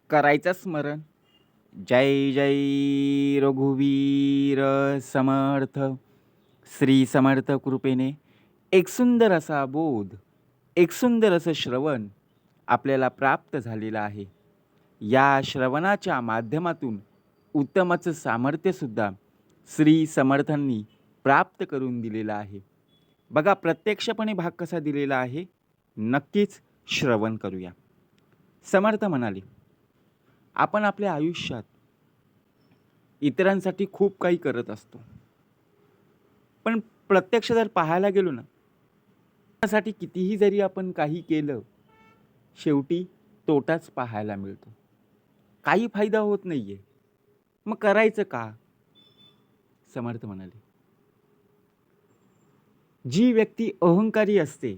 करायचं स्मरण. जय जय रघुवीर समर्थ. श्री समर्थ कृपेने एक सुंदर असा बोध, एक सुंदर असं श्रवण आपल्याला प्राप्त झालेलं आहे. या श्रवणाच्या माध्यमातून उत्तमाचं सामर्थ्यसुद्धा श्री समर्थांनी प्राप्त करून दिलेलं आहे. बघा, प्रत्यक्षपणे भाग कसा दिलेला आहे, नक्कीच श्रवण करूया. समर्थ म्हणाले, आपण आपल्या आयुष्यात इतरांसाठी खूप काही करत असतो, पण प्रत्यक्ष जर पाहायला गेलो ना, त्यासाठी कितीही जरी आपण काही केलं, शेवटी तोटाच पाहायला मिळतो. काही फायदा होत नाहीये. मग करायचं का? समर्थ म्हणाले, जी व्यक्ती अहंकारी असते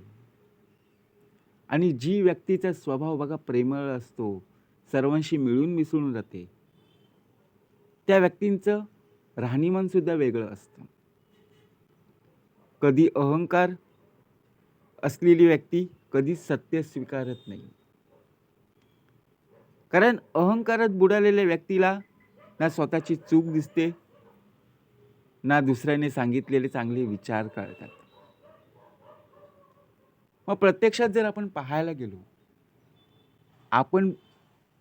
आणि जी व्यक्तीचा स्वभाव बघा प्रेमळ असतो, सर्वांशी मिळून मिसळून राहते, त्या व्यक्तींचं राहणीमान सुद्धा वेगळं असतं. कधी अहंकार असलेली व्यक्ती कधी सत्य स्वीकारत नाही. कारण अहंकारात बुडालेल्या व्यक्तीला ना स्वतःची चूक दिसते, ना दुसऱ्याने सांगितलेले चांगले विचार कळतात. मग प्रत्यक्षात जर आपण पाहायला गेलो, आपण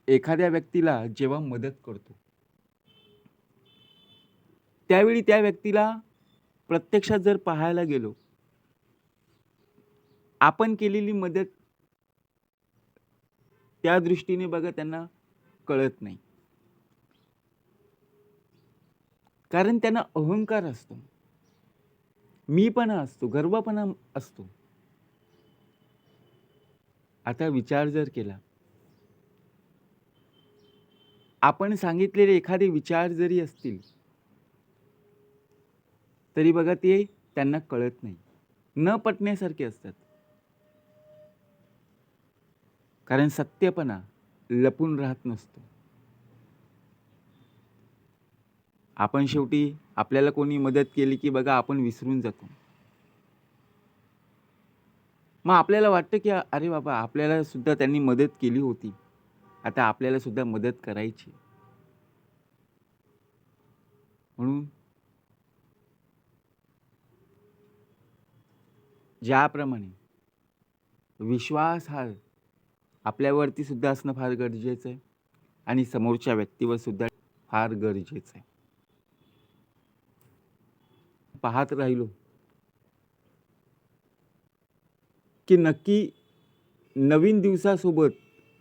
एखाद्या व्यक्तीला जेव्हा मदत करतो, त्यावेळी त्या व्यक्तीला प्रत्यक्षात जर पाहायला गेलो, आपण केलेली मदत त्या दृष्टीने बघा त्यांना कळत नाही. कारण त्यांना अहंकार असतो, मीपणा असतो, गर्वपणा असतो. आता विचार जर केला, आपण सांगितलेले एखादे विचार जरी असतील, तरी बघा ते त्यांना कळत नाही, न पटण्यासारखे असतात. कारण सत्यपणा लपून राहत नसतो. आपण शेवटी आपल्याला कोणी मदत केली की बघा आपण विसरून जातो. मग आपल्याला वाटतं की अरे बाबा, आपल्याला सुद्धा त्यांनी मदत केली होती, आता आपल्याला सुद्धा मदत करायची. म्हणून ज्याप्रमाणे विश्वास हा आपल्यावरती सुद्धा असणं फार गरजेचं आहे आणि समोरच्या व्यक्तीवर सुद्धा फार गरजेचं आहे. पाहत राहिलो की नक्की नवीन दिवसासोबत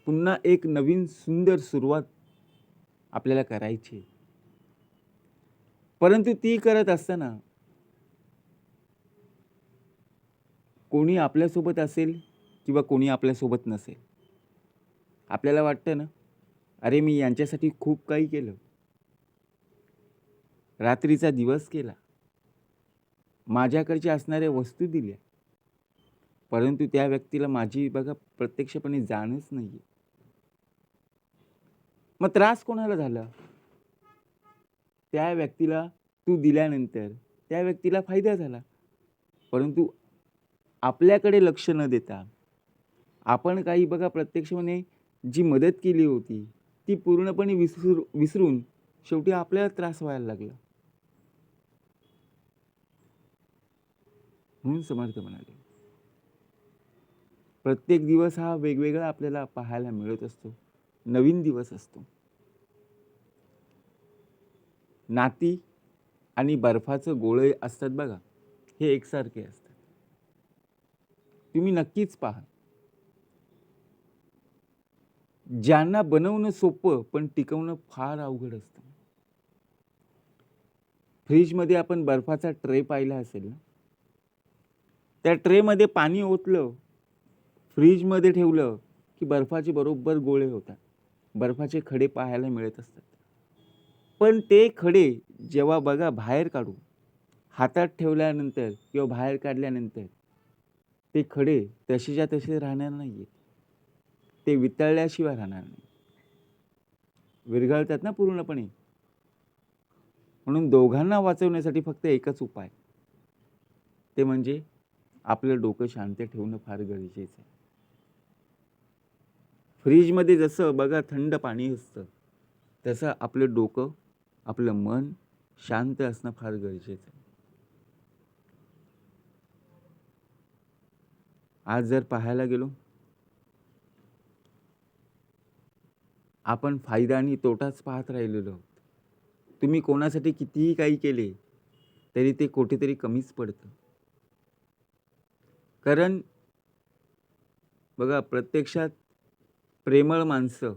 पुन्हा एक नवीन सुंदर सुरुवात आपल्याला करायची. परंतु ती करत असताना कोणी आपल्यासोबत असेल किंवा कोणी आपल्यासोबत नसेल, आपल्याला वाटतं ना, अरे मी यांच्यासाठी खूप काही केलं, रात्रीचा दिवस केला, माझ्याकडच्या असणाऱ्या वस्तू दिल्या, परंतु त्या व्यक्तीला माझी बघा प्रत्यक्षपणे जाणच नाहीये. मग त्रास कोणाला झाला? त्या व्यक्तीला तू दिल्यानंतर त्या व्यक्तीला फायदा झाला, परंतु आपल्याकडे लक्ष न देता आपण काही बघा प्रत्यक्षपणे जी मदत केली होती ती पूर्णपणे विसरून शेवटी आपल्याला त्रास व्हायला लागला. म्हणून समर्थ म्हणाले, प्रत्येक दिवस हा वेगवेगळा आपल्याला पाहायला मिळत असतो, नवीन दिवस असतो. नाती आणि बर्फाचं गोळे असतात बघा, हे एकसारखे असतात. तुम्ही नक्कीच पहा, ज्यांना बनवणं सोपं पण टिकवणं फार अवघड असतं. फ्रीजमध्ये आपण बर्फाचा ट्रे पाहिला असेल ना, त्या ट्रेमध्ये पाणी ओतलं, फ्रीजमध्ये ठेवलं की बर्फाचे बरोबर गोळे होतात, बर्फाचे खडे पाहायला मिळत असतात. पण ते खडे जेव्हा बघा बाहेर काढू, हातात ठेवल्यानंतर किंवा बाहेर काढल्यानंतर ते खडे तसेच्या तसे राहणार नाहीत, ते वितळल्याशिवाय राहणार नाही, विरघळतात ना पूर्णपणे. म्हणून दोघांना वाचवण्यासाठी फक्त एकच उपाय, ते म्हणजे आपलं डोकं शांत ठेवणं फार गरजेचं आहे. फ्रीजमध्ये जसं बघा थंड पाणी असतं, तसं आपलं डोकं, आपलं मन शांत असणं फार गरजेचं आहे. आज जर पाहायला गेलो, आपण फायदा आणि तोटाच पाहत राहिलेलो आहोत. तुम्ही कोणासाठी कितीही काही केले, तरी ते कुठेतरी कमीच पडतं. कारण बघा प्रत्यक्षात प्रेमळ माणसं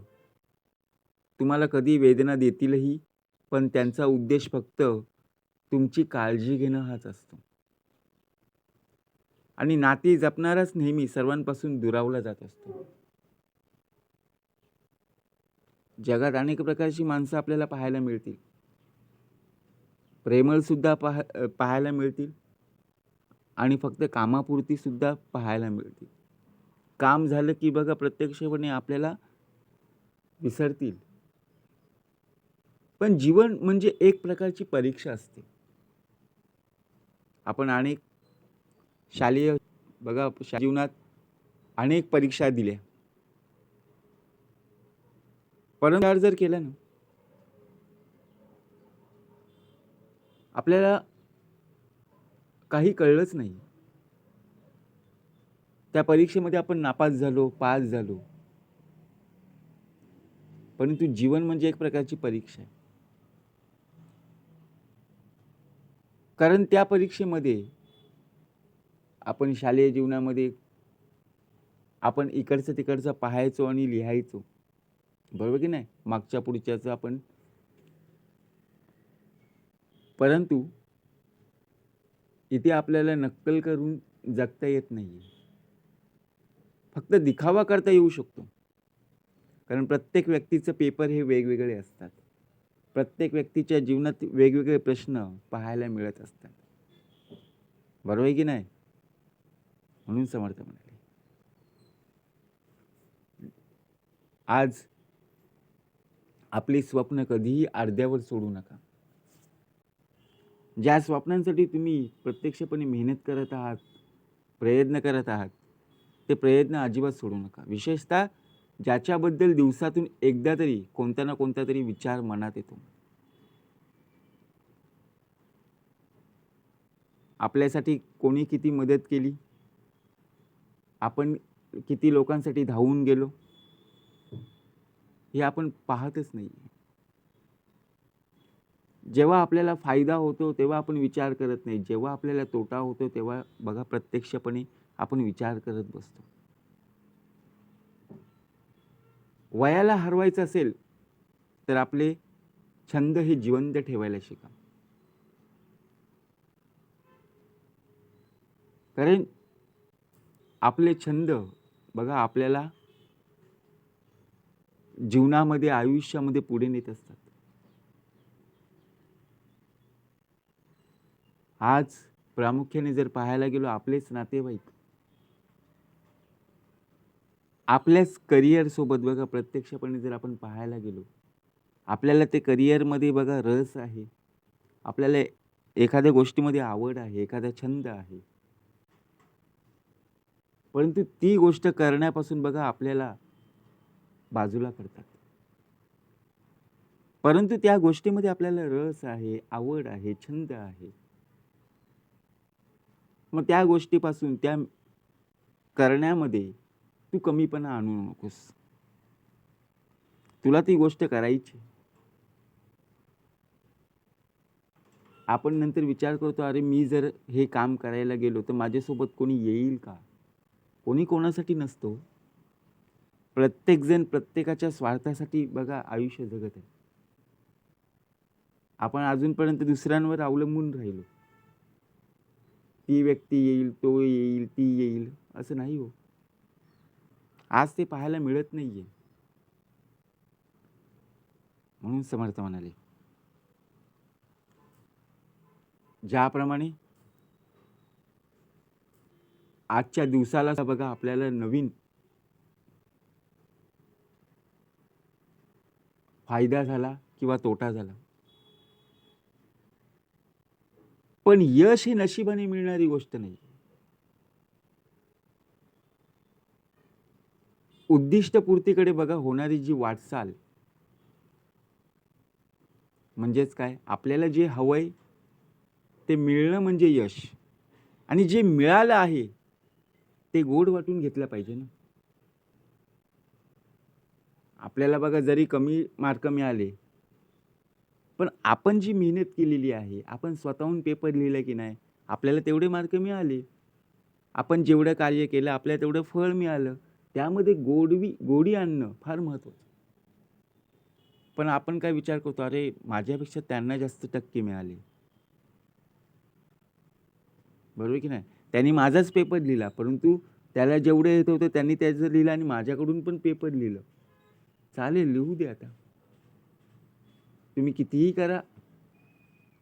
तुम्हाला कधी वेदना देतीलही, पण त्यांचा उद्देश फक्त तुमची काळजी घेणं हाच असतो. आणि नाती जपणाराच नेहमी सर्वांपासून दुरावला जात असतो. जगात अनेक प्रकारची माणसं आपल्याला पाहायला मिळतील. प्रेमळ सुद्धा पाहायला मिळतील आणि फक्त कामापुरती सुद्धा पाहायला मिळतील. काम झालं की बघा प्रत्यक्षपणे आपल्याला विसरतील. पण जीवन म्हणजे एक प्रकारची परीक्षा असते. आपण अनेक शालेय बघा जीवनात अनेक परीक्षा दिल्या. परंतु विचार जर केला ना, आपल्याला काही कळलंच नाही. त्या परीक्षेमध्ये आपण नापास झालो, पास झालो. परंतु जीवन म्हणजे एक प्रकारची परीक्षा आहे. कारण त्या परीक्षेमध्ये आपण शालेय जीवनामध्ये आपण इकडचं तिकडचं पाहायचो आणि लिहायचो. बरोबर की नाही? मागच्या पुढच्याचं आपण. परंतु इथे आपल्याला नक्कल करून जगता येत नाही. फक्त दिखावा करता येऊ शकतो. कारण प्रत्येक व्यक्तीचं पेपर हे वेगवेगळे असतात. प्रत्येक व्यक्तीच्या जीवनात वेगवेगळे प्रश्न पाहायला मिळत असतात. बरोबर आहे की नाही? म्हणून समर्थ म्हणाले, आज आपली स्वप्न कधीही अर्ध्यावर सोडू नका. ज्या स्वप्नांसाठी तुम्ही प्रत्यक्षपणे मेहनत करत आहात, प्रयत्न करत आहात, ते प्रयत्न अजिबात सोडू नका. विशेषतः ज्याच्याबद्दल दिवसातून एकदा तरी कोणता ना कोणता तरी विचार मनात येतो. आपल्यासाठी कोणी किती मदत केली, आपण किती लोकांसाठी धावून गेलो, हे आपण पाहतच नाही. जेव्हा आपल्याला फायदा होतो तेव्हा आपण विचार करत नाही. जेव्हा आपल्याला तोटा होतो तेव्हा बघा प्रत्यक्षपणे आपण विचार करत बसतो. वयाला हरवायचं असेल तर आपले छंद हे जिवंत ठेवायला शिका. कारण आपले छंद बघा आपल्याला जीवनामध्ये आयुष्यामध्ये पुढे नेत असतात. आज प्रामुख्याने जर पाहायला गेलो आपलेच नातेवाईक आपल्याच करिअर सोबत बघा प्रत्यक्षपणे जर आपण पाहायला गेलो, आपल्याला ते करिअरमध्ये बघा रस आहे, आपल्याला एखाद्या गोष्टीमध्ये आवड आहे, एखादा छंद आहे, परंतु ती गोष्ट करण्यापासून बघा आपल्याला बाजूला करतात. परंतु त्या गोष्टीमध्ये आपल्याला रस आहे, आवड आहे, छंद आहे. मग त्या गोष्टीपासून त्या करण्यामध्ये तू कमीपणा आणू नकोस. तुला ती गोष्ट करायची. आपण नंतर विचार करतो, अरे मी जर हे काम करायला गेलो तर माझ्यासोबत कोणी येईल का? कोणी कोणासाठी नसतो. प्रत्येकजण प्रत्येकाच्या स्वार्थासाठी बघा आयुष्य जगत आहे. आपण अजूनपर्यंत दुसऱ्यांवर अवलंबून राहिलो. ती व्यक्ती येईल, तो येईल, ती येईल, असं नाही हो. आज ते पाहायला मिळत नाहीये. म्हणून समर्थ म्हणाले, ज्याप्रमाणे आजच्या दिवसाला बघा आपल्याला नवीन फायदा झाला किंवा तोटा झाला, पण यश ही नशिबाने मिळणारी गोष्ट नाही. उद्दिष्टपूर्तीकडे बघा होणारी जी वाटचाल, म्हणजेच काय, आपल्याला जे हवंय ते मिळणं म्हणजे यश. आणि जे मिळालं आहे ते गोड वाटून घेतलं पाहिजे ना. आपल्याला बघा जरी कमी मार्क मिळाले, पण आपण जी मेहनत केलेली आहे, आपण स्वतःहून पेपर लिहिला की नाही, आपल्याला तेवढे मार्क मिळाले. आपण जेवढं कार्य केलं आपल्याला तेवढं फळ मिळालं. त्यामध्ये गोडी आणणं फार महत्त्वाचं. पण आपण काय विचार करतो, अरे माझ्यापेक्षा त्यांना जास्त टक्के मिळाले, बरोबर की नाही. त्यांनी माझाच पेपर लिहिला, परंतु त्याला जेवढे येत होतं त्यांनी त्याचं लिहिलं आणि माझ्याकडून पण पेपर लिहिलं. चालेल, लिहू दे. आता तुम्ही कितीही करा,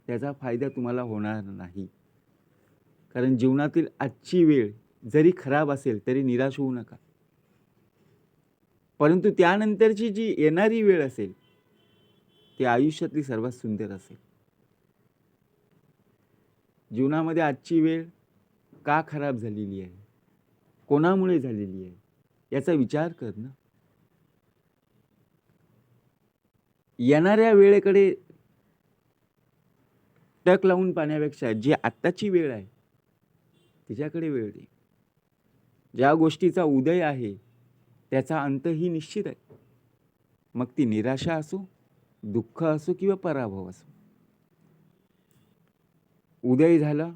त्याचा फायदा तुम्हाला होणार नाही. कारण जीवनातील आजची वेळ जरी खराब असेल तरी निराश होऊ नका. परंतु त्यानंतरची जी येणारी वेळ असेल ती आयुष्यातली सर्वात सुंदर असेल. जीवनामध्ये आजची वेळ का खराब झालेली आहे, कोणामुळे झालेली आहे, याचा विचार कर ना. येणाऱ्या वेळेकडे टक लावून पाहण्यापेक्षा जी आत्ताची वेळ आहे तिच्याकडे वेळ दे. ज्या गोष्टीचा उदय आहे त्याचा अंतही निश्चित आहे. मग ती निराशा असो, दुःख असो किंवा पराभव असो. उदय झाला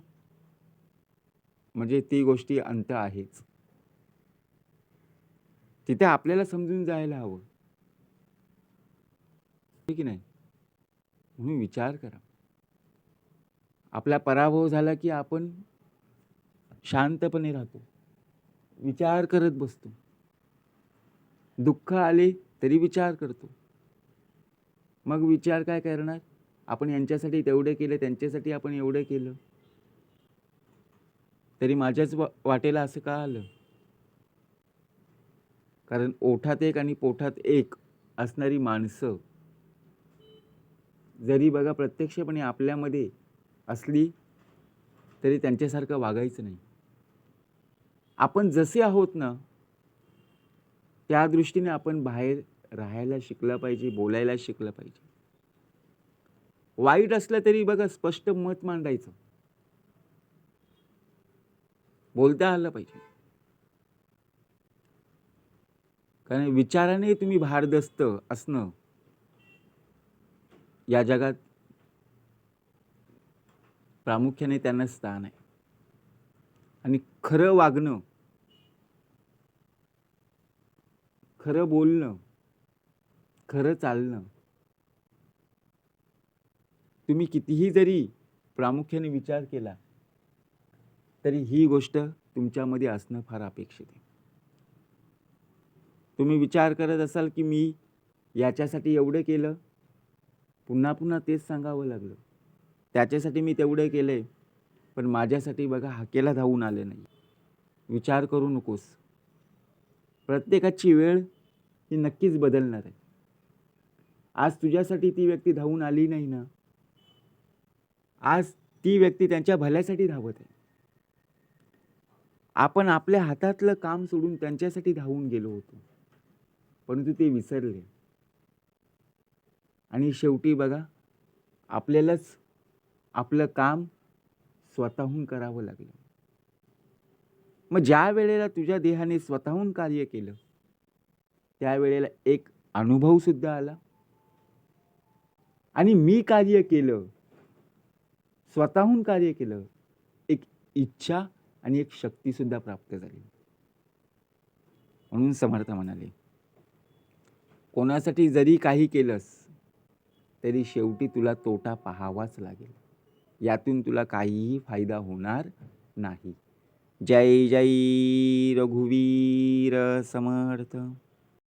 म्हणजे ती गोष्टी अंत आहेच. तिथे आपल्याला समजून जायला हवं, की नाही. म्हणून विचार करा. आपला पराभव झाला की आपण शांतपणे राहतो, विचार करत बसतो. दुःख आले तरी विचार करतो. मग विचार काय करणार, आपण यांच्यासाठी तेवढे केले, त्यांच्यासाठी आपण एवढं केलं, तरी माझ्याच वाटेला असं का आलं. कारण ओठात एक आणि पोठात एक असणारी माणसं जरी बघा प्रत्यक्षपणे आपल्यामध्ये असली तरी त्यांच्यासारखं वागायचं नाही. आपण जसे आहोत ना त्या दृष्टीने आपण बाहेर राहायला शिकलं पाहिजे, बोलायला शिकलं पाहिजे. वाईट असलं तरी बघा स्पष्ट मत मांडायचं, बोलता आलं पाहिजे. कारण विचाराने तुम्ही भारदस्त असणं या जगात प्रामुख्याने त्यांना स्थान आहे. आणि खरं वागणं, खरं बोलणं, खरं चालणं, तुम्ही कितीही जरी प्रामुख्याने विचार केला तरी ही गोष्ट तुमच्यामध्ये असणं फार अपेक्षित आहे. तुम्ही विचार करत असाल की मी याच्यासाठी एवढं केलं, पुन्हा पुन्हा तेच सांगावं लागलं, त्याच्यासाठी मी तेवढं केलंय पण माझ्यासाठी बघा हाकेला धावून आले नाही. विचार करू नकोस. प्रत्येकाची वेळ ही नक्कीच बदलणार आहे. आज तुझ्यासाठी ती व्यक्ती धावून आली नाही ना, आज ती व्यक्ती त्यांच्या भल्यासाठी धावत आहे. आपण आपल्या हातातलं काम सोडून त्यांच्यासाठी धावून गेलो होतो, परंतु ते विसरले. आणि शेवटी बघा आपल्यालाच आपलं काम स्वतःहून करावं लागलं. मग ज्या वेळेला तुझ्या देहाने स्वतःहून कार्य केलं त्यावेळेला एक अनुभव सुद्धा आला आणि मी कार्य केलं, स्वतःहून कार्य केलं, एक इच्छा आणि एक शक्ती सुद्धा प्राप्त झाली. म्हणून समर्थ म्हणाले, कोणासाठी जरी काही केलंस तरी शेवटी तुला तोटा पाहावाच लागेल, यातून तुला काहीही फायदा होणार नाही. जय जय रघुवीर समर्थ.